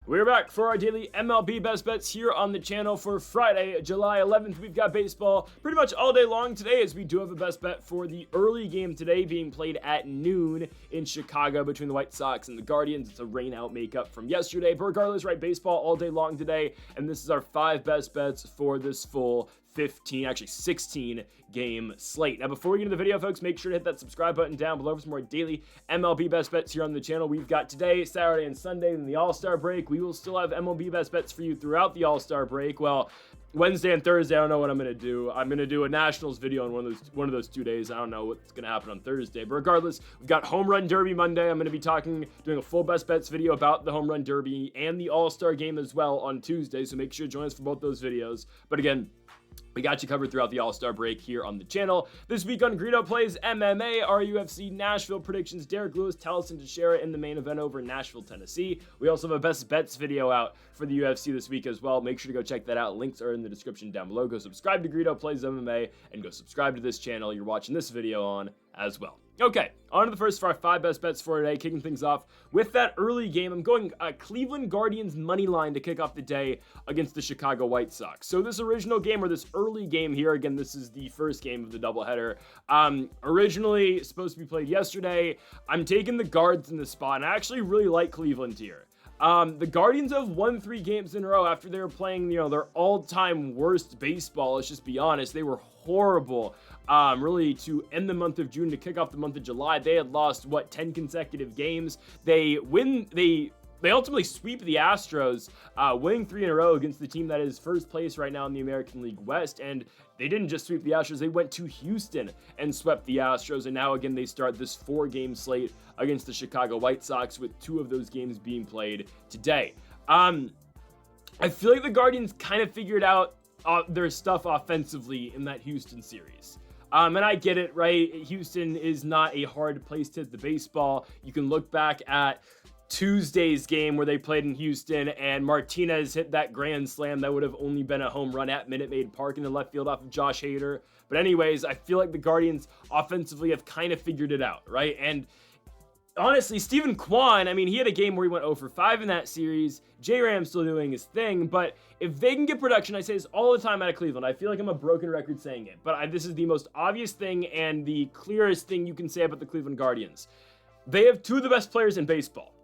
We're back for our daily MLB Best Bets here on the channel for Friday, July 11th. We've got baseball pretty much all day long today, as we do have a best bet for the early game today being played at noon in Chicago between the White Sox and the Guardians. It's a rain-out makeup from yesterday. But regardless, right, baseball all day long today, and this is our 5 best bets for this full 16 game slate. Now, before we get into the video, folks, make sure to hit that subscribe button down below for some more daily MLB best bets here on the channel. We've got today, Saturday, and Sunday, and the All-Star break. We will still have MLB best bets for you throughout the All-Star break. Well, Wednesday and Thursday, I don't know what I'm going to do. I'm going to do a Nationals video on one of those 2 days. I don't know what's going to happen on Thursday. But regardless, we've got Home Run Derby Monday. I'm going to be doing a full best bets video about the Home Run Derby and the All-Star game as well on Tuesday. So make sure to join us for both those videos. But again, we got you covered throughout the All-Star break here on the channel. This week on Greedo Plays MMA, our UFC Nashville predictions, Derek Lewis, Taliesin Teixeira in the main event over in Nashville, Tennessee. We also have a best bets video out for the UFC this week as well. Make sure to go check that out. Links are in the description down below. Go subscribe to Greedo Plays MMA and go subscribe to this channel you're watching this video on as well. Okay, on to the first of our 5 best bets for today, kicking things off with that early game. I'm going Cleveland Guardians money line to kick off the day against the Chicago White Sox. So this original game, or this early game here, again, this is the first game of the doubleheader, originally supposed to be played yesterday. I'm taking the Guards in the spot, and I actually really like Cleveland here. The Guardians have won 3 games in a row after they were playing, their all-time worst baseball. Let's just be honest. They were horrible, really, to end the month of June, to kick off the month of July. They had lost, 10 consecutive games. They ultimately sweep the Astros, winning 3 in a row against the team that is first place right now in the American League West. And they didn't just sweep the Astros, they went to Houston and swept the Astros. And now, again, they start this 4-game slate against the Chicago White Sox, with 2 of those games being played today. I feel like the Guardians kind of figured out their stuff offensively in that Houston series. And I get it, right? Houston is not a hard place to hit the baseball. You can look back at Tuesday's game where they played in Houston, and Martinez hit that grand slam that would have only been a home run at Minute Maid Park in the left field off of Josh Hader. But anyways, I feel like the Guardians offensively have kind of figured it out, right? And honestly, Steven Kwan, he had a game where he went 0 for 5 in that series. J-Ram's still doing his thing, but if they can get production, I say this all the time out of Cleveland. I feel like I'm a broken record saying it, but this is the most obvious thing and the clearest thing you can say about the Cleveland Guardians. They have 2 of the best players in baseball.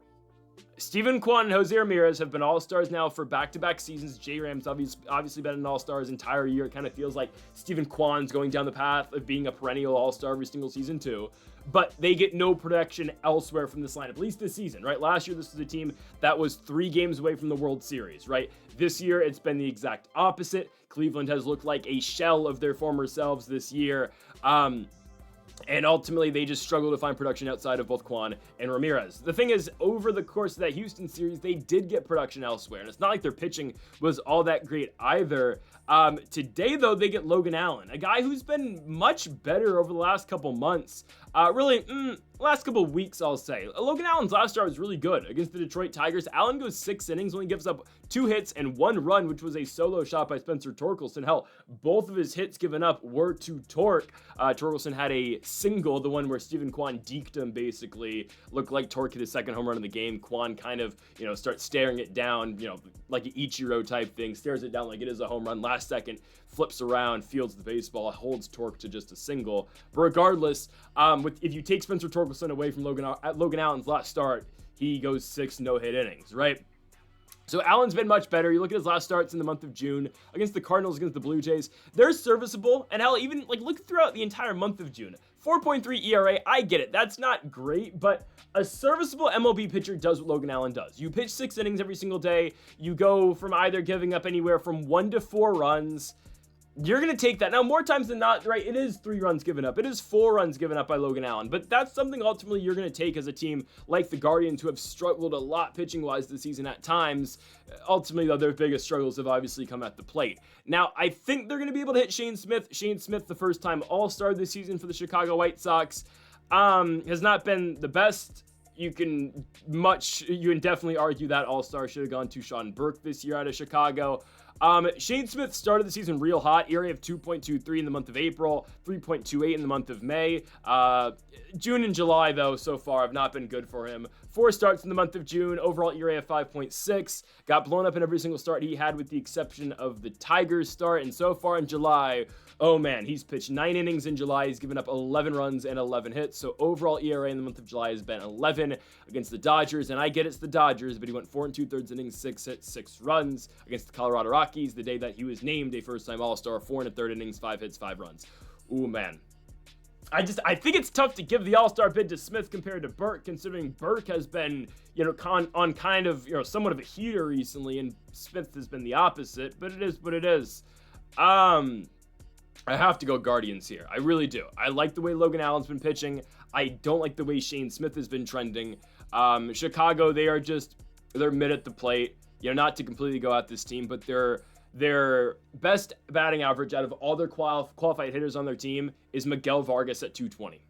Steven Kwan and Jose Ramirez have been All-Stars now for back-to-back seasons. J-Ram's obviously been an All-Star his entire year. It kind of feels like Steven Kwan's going down the path of being a perennial All-Star every single season too. But they get no production elsewhere from this lineup, at least this season, right? Last year, this was a team that was 3 games away from the World Series, right? This year, it's been the exact opposite. Cleveland has looked like a shell of their former selves this year. And ultimately, they just struggle to find production outside of both Kwan and Ramirez. The thing is, over the course of that Houston series, they did get production elsewhere. And it's not like their pitching was all that great either. Today, though, they get Logan Allen, a guy who's been much better over the last couple months. Last couple weeks, I'll say. Logan Allen's last start was really good against the Detroit Tigers. Allen goes 6 innings, only gives up 2 hits and 1 run, which was a solo shot by Spencer Torkelson. Hell, both of his hits given up were to Tork. Torkelson had a single, the one where Steven Kwan deked him, basically. Looked like Tork hit his second home run of the game. Kwan kind of, starts staring it down, like an Ichiro type thing. Stares it down like it is a home run. Last second, flips around, fields the baseball, holds Tork to just a single. But regardless, if you take Spencer Torkelson away from Logan Allen's last start, he goes 6 no-hit innings, right? So Allen's been much better. You look at his last starts in the month of June against the Cardinals, against the Blue Jays. They're serviceable, and hell, even look throughout the entire month of June. 4.3 ERA, I get it. That's not great, but a serviceable MLB pitcher does what Logan Allen does. You pitch 6 innings every single day. You go from either giving up anywhere from 1 to 4 runs. You're going to take that. Now, more times than not, right, it is 3 runs given up. It is 4 runs given up by Logan Allen. But that's something ultimately you're going to take as a team like the Guardians, who have struggled a lot pitching-wise this season at times. Ultimately, though, their biggest struggles have obviously come at the plate. Now, I think they're going to be able to hit Shane Smith. Shane Smith, the first-time All-Star this season for the Chicago White Sox, has not been the best. You can definitely argue that All-Star should have gone to Sean Burke this year out of Chicago. Shane Smith started the season real hot, ERA of 2.23 in the month of April, 3.28 in the month of May. June and July, though, so far have not been good for him. 4 starts in the month of June, overall ERA of 5.6. Got blown up in every single start he had with the exception of the Tigers start. And so far in July, oh man, he's pitched 9 innings in July. He's given up 11 runs and 11 hits. So overall ERA in the month of July has been 11 against the Dodgers. And I get it's the Dodgers, but he went 4 2/3 innings, 6 hits, 6 runs against the Colorado Rockies the day that he was named a first-time All-Star. 4 1/3 innings, 5 hits, 5 runs. Ooh, man. I think it's tough to give the All-Star bid to Smith compared to Burke, considering Burke has been, on kind of, somewhat of a heater recently, and Smith has been the opposite, but it is what it is. I have to go Guardians here. I really do. I like the way Logan Allen's been pitching. I don't like the way Shane Smith has been trending. Chicago, they're mid at the plate. Not to completely go at this team, but their best batting average out of all their qualified hitters on their team is Miguel Vargas at 220.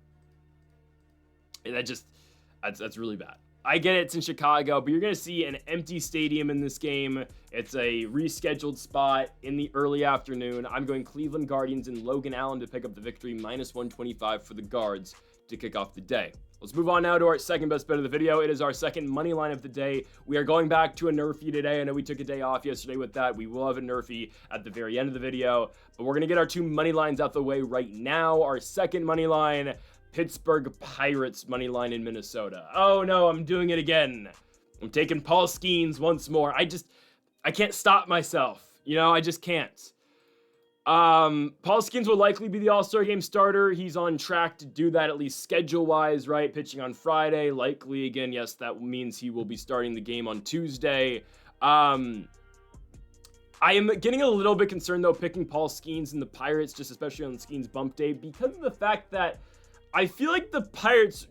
And that's really bad. I get it's in Chicago, but you're going to see an empty stadium in this game. It's a rescheduled spot in the early afternoon. I'm going Cleveland Guardians and Logan Allen to pick up the victory, -125 for the Guards to kick off the day. Let's move on now to our second best bet of the video. It is our second money line of the day. We are going back to a nerfy today. I know we took a day off yesterday with that. We will have a nerfy at the very end of the video, but we're going to get our 2 money lines out the way right now. Our second money line, Pittsburgh Pirates money line in Minnesota. Oh no, I'm doing it again. I'm taking Paul Skeens once more. I can't stop myself. I just can't. Paul Skeens will likely be the All-Star Game starter. He's on track to do that, at least schedule-wise, right? Pitching on Friday, likely. Again, yes, that means he will be starting the game on Tuesday. I am getting a little bit concerned, though, picking Paul Skeens and the Pirates, just especially on Skeens bump day, because of the fact that I feel like the Pirates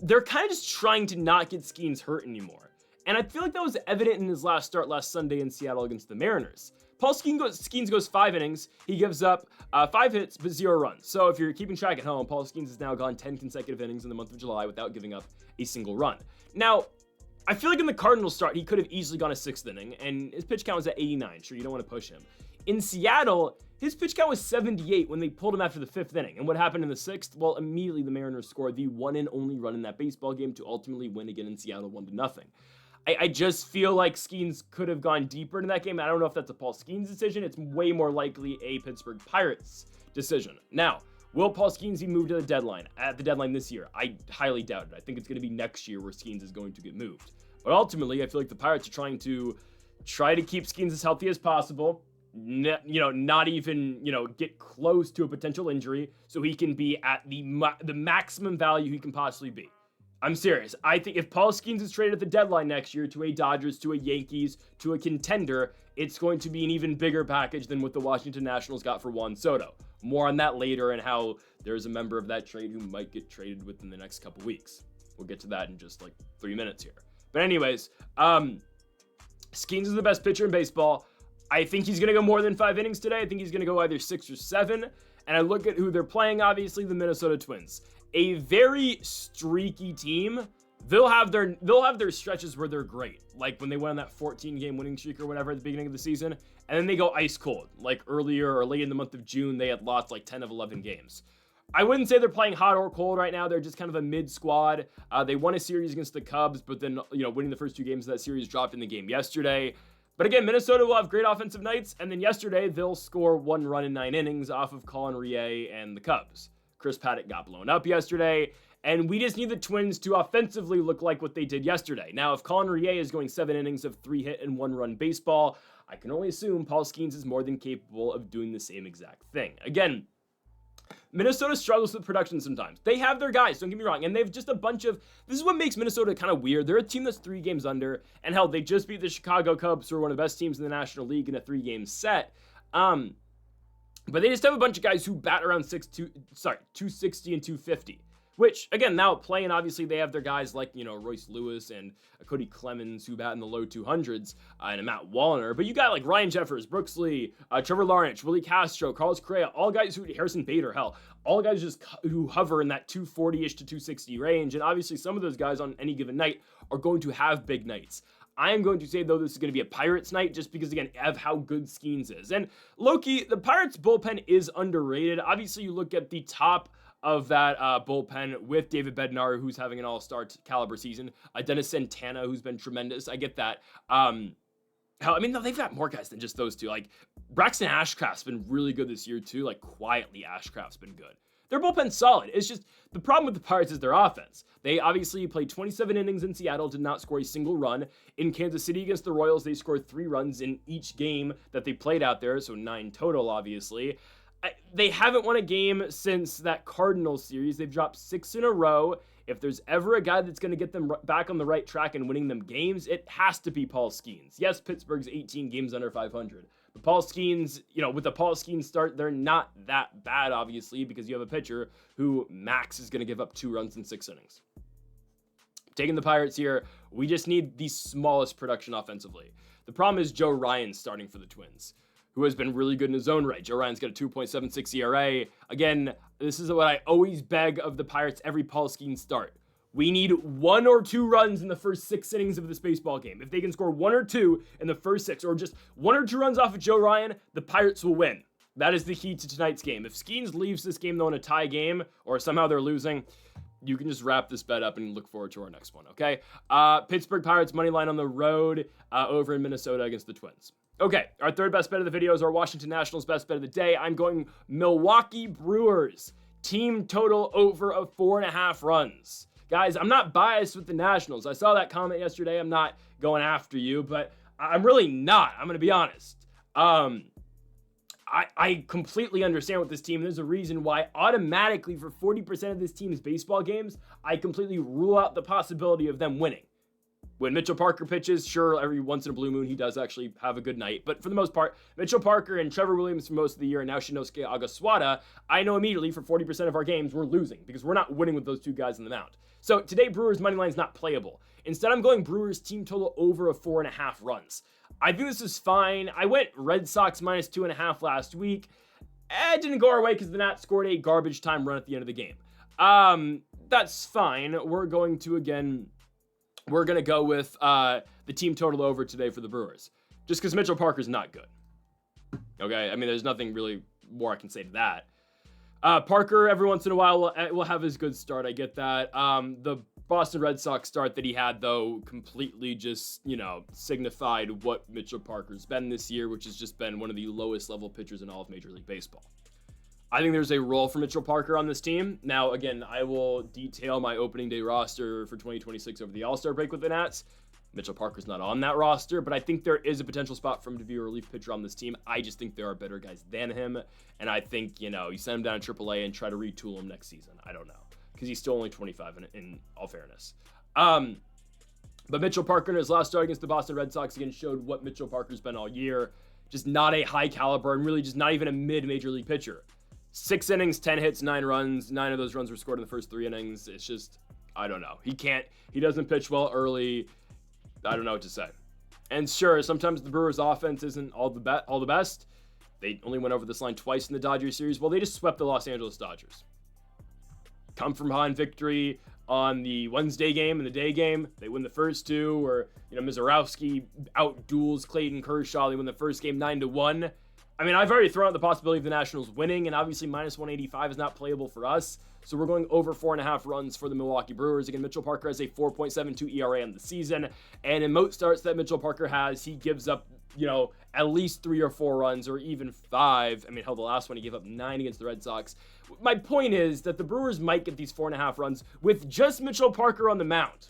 they're kind of just trying to not get Skeens hurt anymore. And I feel like that was evident in his last start last Sunday in Seattle against the Mariners. Paul Skeens goes 5 innings. He gives up 5 hits, but 0 runs. So if you're keeping track at home, Paul Skeens has now gone 10 consecutive innings in the month of July without giving up a single run. Now, I feel like in the Cardinals start, he could have easily gone a 6th inning, and his pitch count was at 89. Sure, you don't want to push him. In Seattle, his pitch count was 78 when they pulled him after the 5th inning. And what happened in the 6th? Well, immediately the Mariners scored the one and only run in that baseball game to ultimately win again in Seattle 1-0. I just feel like Skeens could have gone deeper into that game. I don't know if that's a Paul Skeens decision. It's way more likely a Pittsburgh Pirates decision. Now, will Paul Skeens be moved to the deadline? At the deadline this year? I highly doubt it. I think it's going to be next year where Skeens is going to get moved. But ultimately, I feel like the Pirates are trying to keep Skeens as healthy as possible. Not even, get close to a potential injury so he can be at the maximum value he can possibly be. I'm serious. I think if Paul Skeens is traded at the deadline next year to a Dodgers, to a Yankees, to a contender, it's going to be an even bigger package than what the Washington Nationals got for Juan Soto. More on that later and how there's a member of that trade who might get traded within the next couple weeks. We'll get to that in just 3 minutes here. But anyways, Skeens is the best pitcher in baseball. I think he's going to go more than 5 innings today. I think he's going to go either 6 or 7. And I look at who they're playing, obviously, the Minnesota Twins. A very streaky team. They'll have their stretches where they're great, like when they went on that 14-game winning streak or whatever at the beginning of the season, and then they go ice cold, like earlier or late in the month of June, they had lost 10 of 11 games. I wouldn't say they're playing hot or cold right now. They're just kind of a mid squad. They won a series against the Cubs, but then, winning the first 2 games of that series, dropped in the game yesterday. But again, Minnesota will have great offensive nights, and then yesterday they'll score 1 run in 9 innings off of Colin Rie and the Cubs. Chris Paddock got blown up yesterday, and we just need the Twins to offensively look like what they did yesterday. Now, if Colin Rie is going 7 innings of 3-hit and 1-run baseball, I can only assume Paul Skeens is more than capable of doing the same exact thing. Again, Minnesota struggles with production sometimes. They have their guys, don't get me wrong, and they've just a bunch of... This is what makes Minnesota kind of weird. They're a team that's 3 games under, and hell, they just beat the Chicago Cubs, who are one of the best teams in the National League in a 3-game set. But they just have a bunch of guys who bat around 260 and 250. Which, again, now playing, obviously, they have their guys like, Royce Lewis and Cody Clemens who bat in the low 200s, and Matt Wallner. But you got, Ryan Jeffers, Brooks Lee, Trevor Lawrence, Willie Castro, Carlos Correa, all guys who, Harrison Bader, hell, all guys just who hover in that 240-ish to 260 range. And obviously, some of those guys on any given night are going to have big nights. I am going to say, though, this is going to be a Pirates night just because, again, of how good Skeens is. And, low-key, the Pirates bullpen is underrated. Obviously, you look at the top of that bullpen with David Bednar, who's having an all-star caliber season. Dennis Santana, who's been tremendous. I get that. Hell, I mean, no, they've got more guys than just those two. Like, Braxton Ashcraft's been really good this year, too. Like, quietly, Ashcraft's been good. Their bullpen's solid. It's just, the problem with the Pirates is their offense. They obviously played 27 innings in Seattle, did not score a single run. In Kansas City against the Royals, they scored 3 runs in each game that they played out there, so 9 total, obviously. They haven't won a game since that Cardinals series. They've dropped 6 in a row. If there's ever a guy that's going to get them back on the right track and winning them games, it has to be Paul Skeens. Yes, Pittsburgh's 18 games under 500. But Paul Skeens, with the Paul Skeens start, they're not that bad, obviously, because you have a pitcher who max is going to give up 2 runs in 6 innings. Taking the Pirates here, we just need the smallest production offensively. The problem is Joe Ryan starting for the Twins, who has been really good in his own right. Joe Ryan's got a 2.76 ERA. Again, this is what I always beg of the Pirates every Paul Skeens start. We need 1 or 2 runs in the first 6 innings of this baseball game. If they can score 1 or 2 in the first 6, or just 1 or 2 runs off of Joe Ryan, the Pirates will win. That is the key to tonight's game. If Skeens leaves this game, though, in a tie game, or somehow they're losing, you can just wrap this bet up and look forward to our next one, okay? Pittsburgh Pirates money line on the road over in Minnesota against the Twins. Okay, our third best bet of the video is our Washington Nationals best bet of the day. I'm going Milwaukee Brewers. Team total over of 4.5 runs. Guys, I'm not biased with the Nationals. I saw that comment yesterday. I'm not going after you, but I'm really not. I'm going to be honest. I completely understand with this team. There's a reason why automatically for 40% of this team's baseball games, I completely rule out the possibility of them winning. When Mitchell Parker pitches, sure, every once in a blue moon, he does actually have a good night. But for the most part, Mitchell Parker and Trevor Williams for most of the year, and now Shinosuke Agaswada, I know immediately for 40% of our games, we're losing because we're not winning with those 2 guys on the mound. So today, Brewers' money line is not playable. Instead, I'm going Brewers team total over of 4.5 runs. I think this is fine. I went Red Sox minus 2.5 last week. It didn't go our way because the Nats scored a garbage time run at the end of the game. That's fine. We're going to go with the team total over today for the Brewers. Just because Mitchell Parker's not good. Okay? I mean, there's nothing really more I can say to that. Parker, every once in a while, will have his good start. I get that. The Boston Red Sox start that he had, though, completely just, signified what Mitchell Parker's been this year, which has just been one of the lowest level pitchers in all of Major League Baseball. I think there's a role for Mitchell Parker on this team. Now, again, I will detail my opening day roster for 2026 over the All-Star break with the Nats. Mitchell Parker's not on that roster, but I think there is a potential spot for him to be a relief pitcher on this team. I just think there are better guys than him, and I think, you send him down to AAA and try to retool him next season. I don't know, because he's still only 25 in all fairness. But Mitchell Parker in his last start against the Boston Red Sox again showed what Mitchell Parker's been all year. Just not a high caliber and really just not even a mid-major league pitcher. 6 innings, 10 hits, 9 runs. 9 of those runs were scored in the first 3 innings. It's just, I don't know. He doesn't pitch well early. I don't know what to say. And sure, sometimes the Brewers' offense isn't all the best. They only went over this line twice in the Dodgers series. Well, they just swept the Los Angeles Dodgers. Come from behind victory on the Wednesday game and the day game. They win the first 2, or Mizorowski out-duels Clayton Kershaw. They win the first game 9-1. I mean, I've already thrown out the possibility of the Nationals winning, and obviously minus 185 is not playable for us. So we're going over 4.5 runs for the Milwaukee Brewers. Again, Mitchell Parker has a 4.72 ERA on the season, and in most starts that Mitchell Parker has, he gives up, at least 3 or 4 runs, or even 5. I mean, hell, the last one he gave up 9 against the Red Sox. My point is that the Brewers might get these 4.5 runs with just Mitchell Parker on the mound,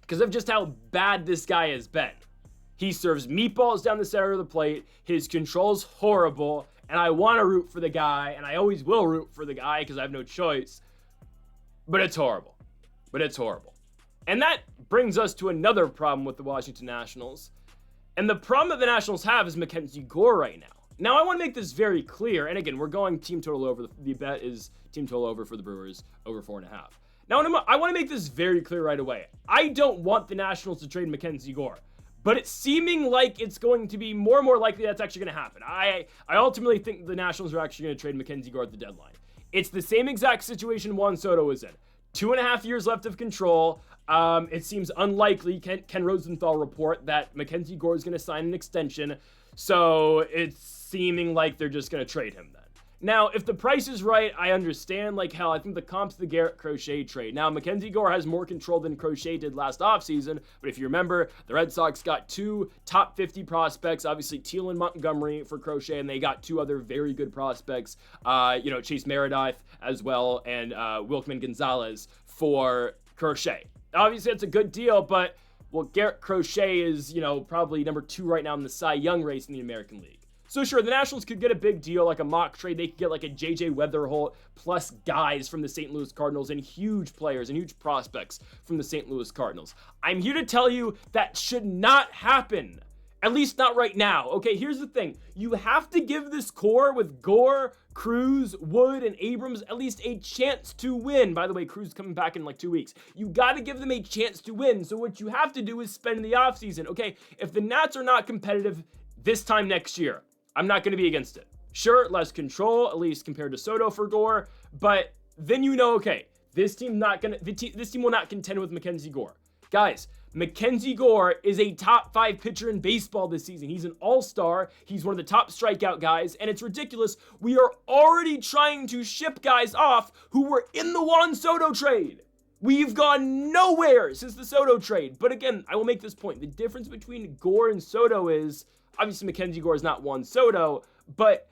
because of just how bad this guy has been. He serves meatballs down the center of the plate. His control's horrible, and I want to root for the guy, and I always will root for the guy because I have no choice. But it's horrible. And that brings us to another problem with the Washington Nationals. And the problem that the Nationals have is Mackenzie Gore right now. Now, I want to make this very clear, and again, we're going team total over. The bet is team total over for the Brewers, over 4.5. Now, I want to make this very clear right away. I don't want the Nationals to trade Mackenzie Gore. But it's seeming like it's going to be more and more likely that's actually going to happen. I ultimately think the Nationals are actually going to trade Mackenzie Gore at the deadline. It's the same exact situation Juan Soto was in. 2.5 years left of control. It seems unlikely, Ken Rosenthal report, that Mackenzie Gore is going to sign an extension. So it's seeming like they're just going to trade him then. Now, if the price is right, I understand. Like, hell, I think the comp's the Garrett Crochet trade. Now, Mackenzie Gore has more control than Crochet did last offseason, but if you remember, the Red Sox got 2 top 50 prospects, obviously Teal and Montgomery for Crochet, and they got 2 other very good prospects, Chase Meredith as well, and Wilkman Gonzalez for Crochet. Obviously, that's a good deal, but, well, Garrett Crochet is, probably number 2 right now in the Cy Young race in the American League. So sure, the Nationals could get a big deal, like a mock trade. They could get like a J.J. Weatherholt plus guys from the St. Louis Cardinals and huge players and huge prospects from the St. Louis Cardinals. I'm here to tell you that should not happen. At least not right now. Okay, here's the thing. You have to give this core with Gore, Cruz, Wood, and Abrams at least a chance to win. By the way, Cruz coming back in like 2 weeks. You got to give them a chance to win. So what you have to do is spend the offseason. Okay, if the Nats are not competitive this time next year, I'm not going to be against it. Sure, less control, at least compared to Soto for Gore, but then okay, this team will not contend with Mackenzie Gore. Guys, Mackenzie Gore is a top 5 pitcher in baseball this season. He's an all-star. He's one of the top strikeout guys, and it's ridiculous. We are already trying to ship guys off who were in the Juan Soto trade. We've gone nowhere since the Soto trade. But again, I will make this point. The difference between Gore and Soto is, obviously, Mackenzie Gore is not Juan Soto, but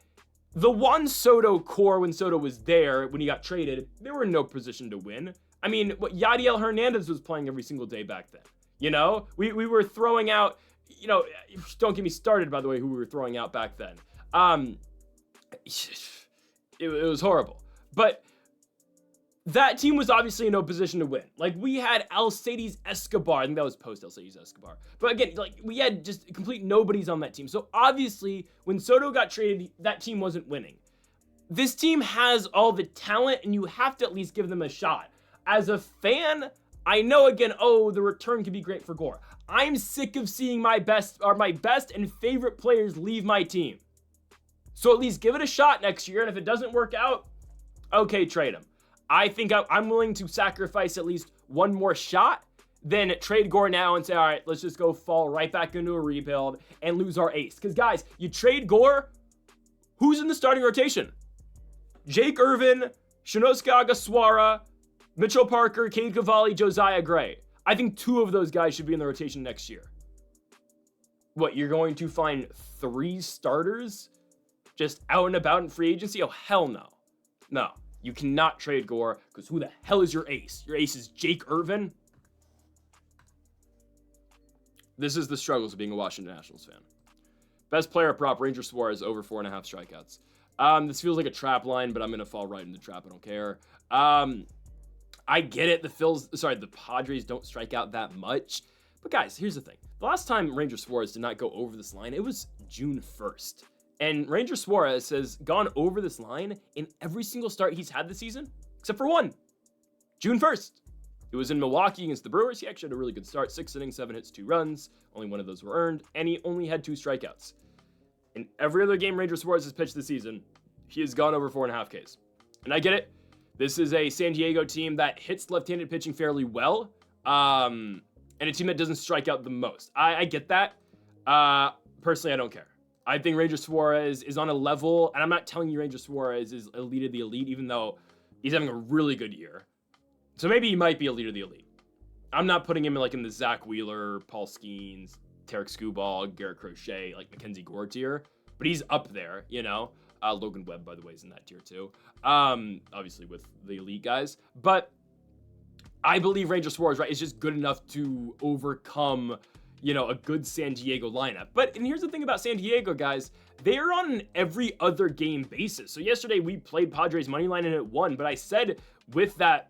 the Juan Soto core, when Soto was there, when he got traded, they were in no position to win. I mean, Yadiel Hernandez was playing every single day back then. We were throwing out, don't get me started, by the way, who we were throwing out back then. It was horrible. But that team was obviously in no position to win. Like, we had Alcides Escobar. I think that was post Alcides Escobar. But again, we had just complete nobodies on that team. So obviously, when Soto got traded, that team wasn't winning. This team has all the talent, and you have to at least give them a shot. As a fan, I know, again, the return could be great for Gore. I'm sick of seeing my best and favorite players leave my team. So at least give it a shot next year, and if it doesn't work out, okay, trade him. I think I'm willing to sacrifice at least one more shot than trade Gore now and say, all right, let's just go fall right back into a rebuild and lose our ace. Because, guys, you trade Gore, who's in the starting rotation? Jake Irvin, Shinosuke Agaswara, Mitchell Parker, Cade Cavalli, Josiah Gray. I think 2 of those guys should be in the rotation next year. What, you're going to find 3 starters just out and about in free agency? Oh, hell no. No. You cannot trade Gore, because who the hell is your ace? Your ace is Jake Irvin? This is the struggles of being a Washington Nationals fan. Best player prop, Ranger Suarez, over 4.5 strikeouts. This feels like a trap line, but I'm going to fall right in the trap. I don't care. I get it. The Padres don't strike out that much. But guys, here's the thing. The last time Ranger Suarez did not go over this line, it was June 1st. And Ranger Suarez has gone over this line in every single start he's had this season, except for one. June 1st. It was in Milwaukee against the Brewers. He actually had a really good start. 6 innings, 7 hits, 2 runs. Only one of those were earned. And he only had 2 strikeouts. In every other game Ranger Suarez has pitched this season, he has gone over 4.5 Ks. And I get it. This is a San Diego team that hits left-handed pitching fairly well. And a team that doesn't strike out the most. I get that. Personally, I don't care. I think Ranger Suarez is on a level, and I'm not telling you Ranger Suarez is elite of the elite, even though he's having a really good year. So maybe he might be elite of the elite. I'm not putting him in the Zach Wheeler, Paul Skeens, Tarek Skubal, Garrett Crochet, Mackenzie Gore tier, but he's up there, Logan Webb, by the way, is in that tier too. Obviously with the elite guys, but I believe Ranger Suarez, right, is just good enough to overcome a good San Diego lineup. And here's the thing about San Diego, guys. They are on an every other game basis. So yesterday we played Padres money line and it won, but I said with that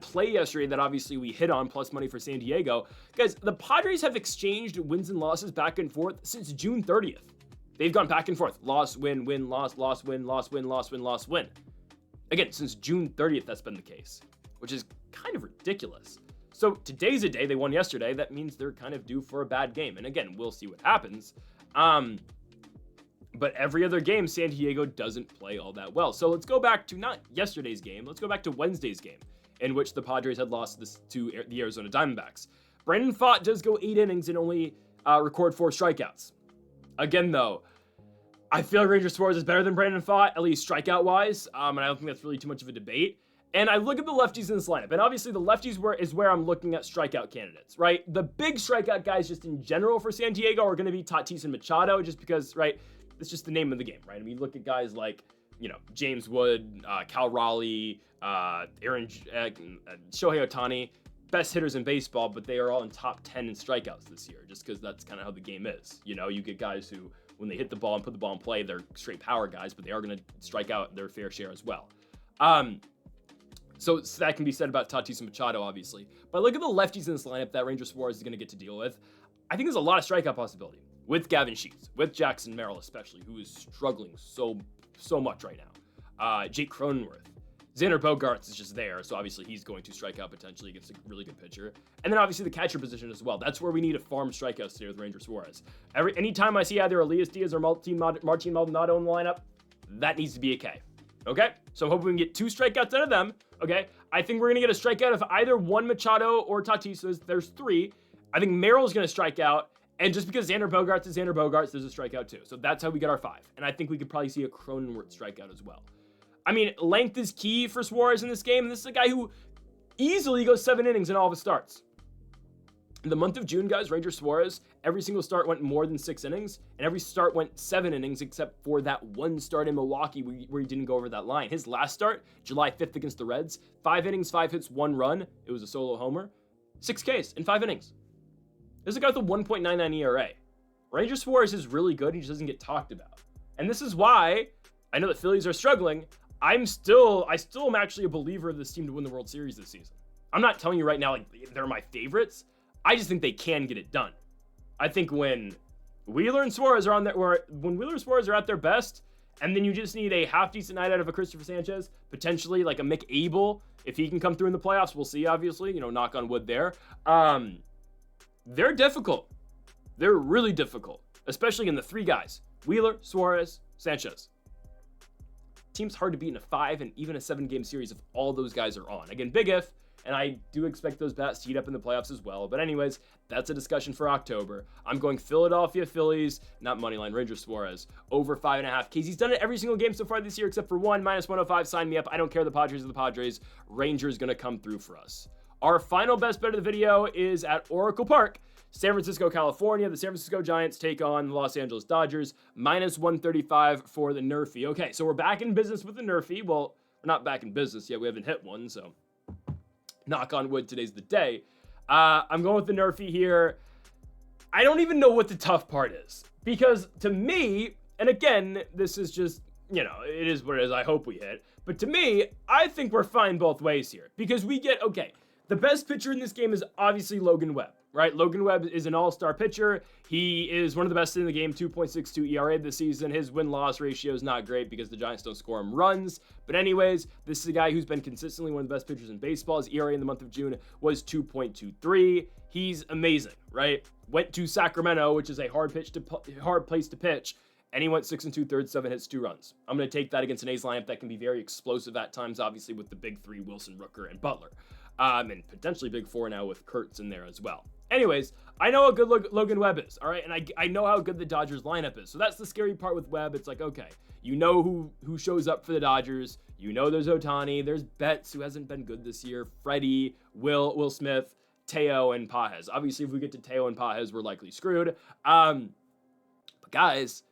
play yesterday that obviously we hit on, plus money for San Diego, guys, the Padres have exchanged wins and losses back and forth since June 30th. They've gone back and forth. Loss, win, win, loss, loss, win, loss, win, loss, win, loss, win. Again, since June 30th, that's been the case, which is kind of ridiculous. So today's a day, they won yesterday. That means they're kind of due for a bad game. And again, we'll see what happens. But every other game, San Diego doesn't play all that well. So let's go back to not yesterday's game. Let's go back to Wednesday's game, in which the Padres had lost to the Arizona Diamondbacks. Brandon Pfaadt does go 8 innings and only record 4 strikeouts. Again, though, I feel like Ranger Suarez is better than Brandon Pfaadt, at least strikeout-wise, and I don't think that's really too much of a debate. And I look at the lefties in this lineup, and obviously the lefties is where I'm looking at strikeout candidates, right? The big strikeout guys just in general for San Diego are going to be Tatis and Machado, just because, right, it's just the name of the game, right? I mean, look at guys like, you know, James Wood, Cal Raleigh, Shohei Ohtani, best hitters in baseball, but they are all in top 10 in strikeouts this year, just because that's kind of how the game is. You know, you get guys who, when they hit the ball and put the ball in play, they're straight power guys, but they are going to strike out their fair share as well. So that can be said about Tatis and Machado, obviously. But look at the lefties in this lineup that Ranger Suarez is going to get to deal with. I think there's a lot of strikeout possibility with Gavin Sheets, with Jackson Merrill especially, who is struggling so much right now. Jake Cronenworth. Xander Bogaerts is just there, so obviously he's going to strike out potentially against a really good pitcher. And then obviously the catcher position as well. That's where we need to farm strikeouts today with Ranger Suarez. Anytime I see either Elias Diaz or Martin Maldonado in the lineup, that needs to be a K. Okay? So I'm hoping we can get 2 strikeouts out of them. Okay? I think we're going to get a strikeout of either one Machado or Tatis. So there's 3. I think Merrill's going to strike out. And just because Xander Bogaerts is Xander Bogaerts, there's a strikeout too. So that's how we get our 5. And I think we could probably see a Cronenworth strikeout as well. I mean, length is key for Suarez in this game. And this is a guy who easily goes 7 innings in all of his starts. In the month of June, guys, Ranger Suarez, every single start went more than 6 innings, and every start went 7 innings except for that one start in Milwaukee where he didn't go over that line. His last start, July 5th against the Reds, 5 innings, 5 hits, 1 run. It was a solo homer. 6 Ks in 5 innings. This is a guy with a 1.99 ERA. Ranger Suarez is really good. He just doesn't get talked about. And this is why I know that Phillies are struggling. I still am actually a believer of this team to win the World Series this season. I'm not telling you right now like they're my favorites. I just think they can get it done. I think when Wheeler and Suarez are on their, when Wheeler and Suarez are at their best, and then you just need a half decent night out of a Christopher Sanchez, potentially like a Mick Abel, if he can come through in the playoffs, we'll see. Obviously, you know, knock on wood there. They're difficult. They're really difficult, especially in the 3 guys: Wheeler, Suarez, Sanchez. Team's hard to beat in a 5 and even a 7-game series if all those guys are on. Again, big if. And I do expect those bats to heat up in the playoffs as well. But anyways, that's a discussion for October. I'm going Philadelphia Phillies, not moneyline, Ranger Suarez, over 5.5 Ks. He's done it every single game so far this year except for one, -105. Sign me up. I don't care. The Padres are the Padres. Ranger's going to come through for us. Our final best bet of the video is at Oracle Park, San Francisco, California. The San Francisco Giants take on the Los Angeles Dodgers, -135 for the Nerfie. Okay, so we're back in business with the Nerfie. Well, we're not back in business yet. We haven't hit one, so knock on wood, today's the day. I'm going with the Nerfie here. I don't even know what the tough part is. Because to me, and again, this is just, you know, it is what it is. I hope we hit. But to me, I think we're fine both ways here. Because we get, okay, the best pitcher in this game is obviously Logan Webb, right? Logan Webb is an all-star pitcher. He is one of the best in the game, 2.62 ERA this season. His win-loss ratio is not great because the Giants don't score him runs. But anyways, this is a guy who's been consistently one of the best pitchers in baseball. His ERA in the month of June was 2.23. He's amazing, right? Went to Sacramento, which is a hard place to pitch, and he went 6 2/3, 7 hits, 2 runs. I'm going to take that against an A's lineup that can be very explosive at times, obviously with the big 3, Wilson, Rooker, and Butler. And potentially big 4 now with Kurtz in there as well. Anyways, I know how good Logan Webb is, all right? And I know how good the Dodgers lineup is. So that's the scary part with Webb. It's like, okay, you know who shows up for the Dodgers. You know there's Ohtani. There's Betts, who hasn't been good this year. Freddie, Will Smith, Teo, and Pages. Obviously, if we get to Teo and Pages, we're likely screwed. But guys,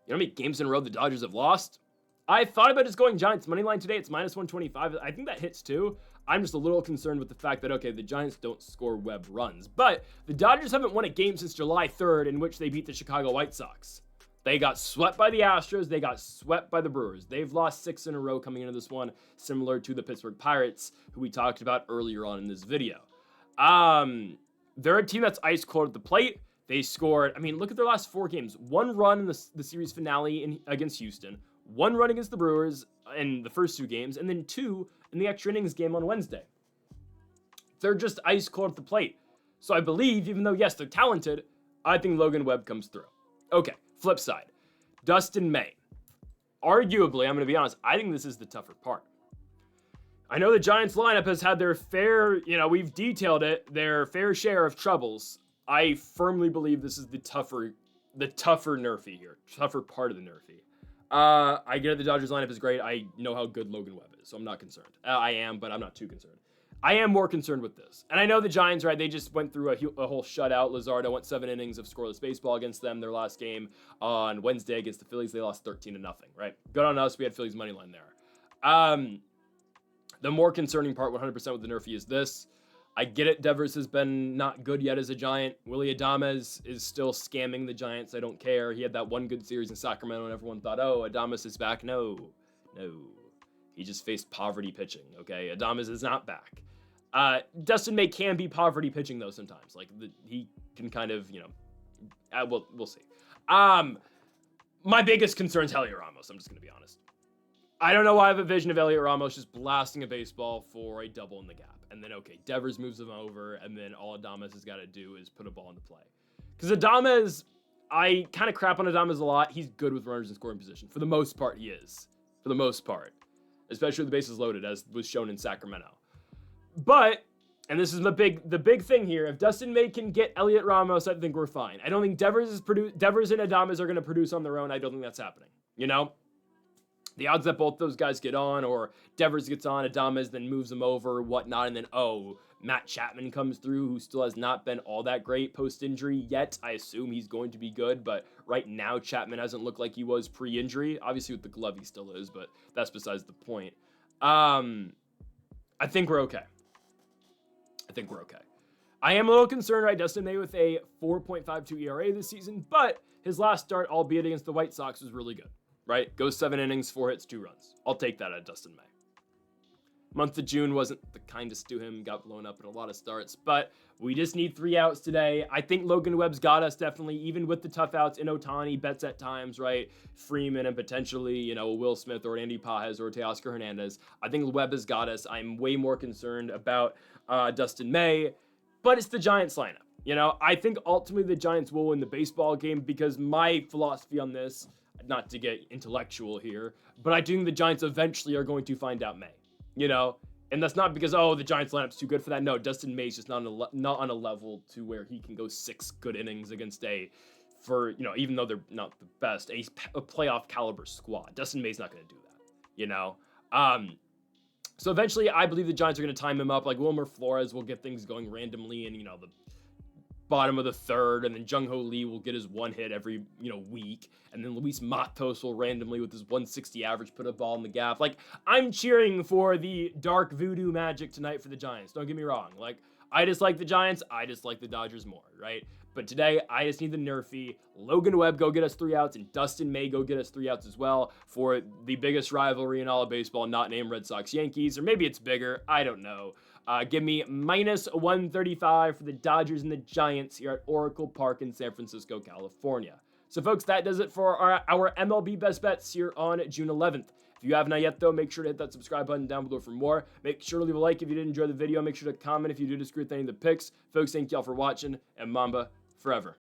you know how many games in a row the Dodgers have lost? I thought about just going Giants money line today. It's -125. I think that hits too. I'm just a little concerned with the fact that, okay, the Giants don't score Webb runs. But the Dodgers haven't won a game since July 3rd in which they beat the Chicago White Sox. They got swept by the Astros. They got swept by the Brewers. They've lost 6 in a row coming into this one, similar to the Pittsburgh Pirates, who we talked about earlier on in this video. They're a team that's ice cold at the plate. They scored, I mean, look at their last 4 games. 1 run in the series finale against Houston. 1 run against the Brewers in the first 2 games, and then 2 in the extra innings game on Wednesday. They're just ice cold at the plate. So I believe, even though, yes, they're talented, I think Logan Webb comes through. Okay, flip side. Dustin May. Arguably, I'm going to be honest, I think this is the tougher part. I know the Giants lineup has had their fair, you know, we've detailed it, their fair share of troubles. I firmly believe this is the tougher Nerfie here, tougher part of the Nerfie. I get it. The Dodgers lineup is great. I know how good Logan Webb is, so I'm not concerned. I am, but I'm not too concerned. I am more concerned with this. And I know the Giants, right, they just went through a whole shutout. Luzardo went 7 innings of scoreless baseball against them. Their last game on Wednesday against the Phillies, they lost 13-0, right? Good on us. We had Phillies money line there. The more concerning part 100% with the Nerfy is this. I get it. Devers has been not good yet as a Giant. Willy Adames is still scamming the Giants. I don't care. He had that one good series in Sacramento and everyone thought, oh, Adames is back. No. He just faced poverty pitching, okay? Adames is not back. Dustin May can be poverty pitching, though, sometimes. Like, he can kind of, we'll see. My biggest concern is Heliot Ramos. I'm just going to be honest. I don't know why I have a vision of Heliot Ramos just blasting a baseball for a double in the gap. And then, okay, Devers moves him over, and then all Adames has got to do is put a ball into play. Because Adames, I kind of crap on Adames a lot. He's good with runners in scoring position. For the most part, he is. For the most part. Especially with the bases loaded, as was shown in Sacramento. But, and this is the big thing here, if Dustin May can get Heliot Ramos, I think we're fine. I don't think Devers and Adames are going to produce on their own. I don't think that's happening. The odds that both those guys get on, or Devers gets on, Adames then moves him over, whatnot, and then, Matt Chapman comes through, who still has not been all that great post-injury yet. I assume he's going to be good, but right now Chapman hasn't looked like he was pre-injury. Obviously with the glove he still is, but that's besides the point. I think we're okay. I am a little concerned, right? Dustin May with a 4.52 ERA this season, but his last start, albeit against the White Sox, was really good, right? Goes 7 innings, 4 hits, 2 runs. I'll take that at Dustin May. Month of June wasn't the kindest to him, got blown up in a lot of starts, but we just need 3 outs today. I think Logan Webb's got us definitely, even with the tough outs in Ohtani, Betts at times, right? Freeman and potentially, Will Smith or Andy Pajes or Teoscar Hernandez. I think Webb has got us. I'm way more concerned about Dustin May, but it's the Giants lineup. I think ultimately the Giants will win the baseball game because my philosophy on this, not to get intellectual here, but I think the Giants eventually are going to find out May. And that's not because, the Giants lineup's too good for that. No, Dustin May's just not on a level to where he can go 6 good innings against even though they're not the best, a playoff caliber squad. Dustin May's not going to do that, So eventually, I believe the Giants are going to time him up. Like Wilmer Flores will get things going randomly in, the bottom of the third, and then Jung Ho Lee will get his 1 hit every, week, and then Luis Matos will randomly, with his 160 average, put a ball in the gap. Like, I'm cheering for the dark voodoo magic tonight for the Giants. Don't get me wrong. Like, I just like the Giants. I just like the Dodgers more, right? But today, I just need the Nerfy. Logan Webb go get us 3 outs, and Dustin May go get us 3 outs as well for the biggest rivalry in all of baseball, not named Red Sox-Yankees, or maybe it's bigger. I don't know. Give me -135 for the Dodgers and the Giants here at Oracle Park in San Francisco, California. So, folks, that does it for our MLB Best Bets here on June 11th. If you have not yet, though, make sure to hit that subscribe button down below for more. Make sure to leave a like if you did enjoy the video. Make sure to comment if you do disagree with any of the picks. Folks, thank y'all for watching, and Mamba forever.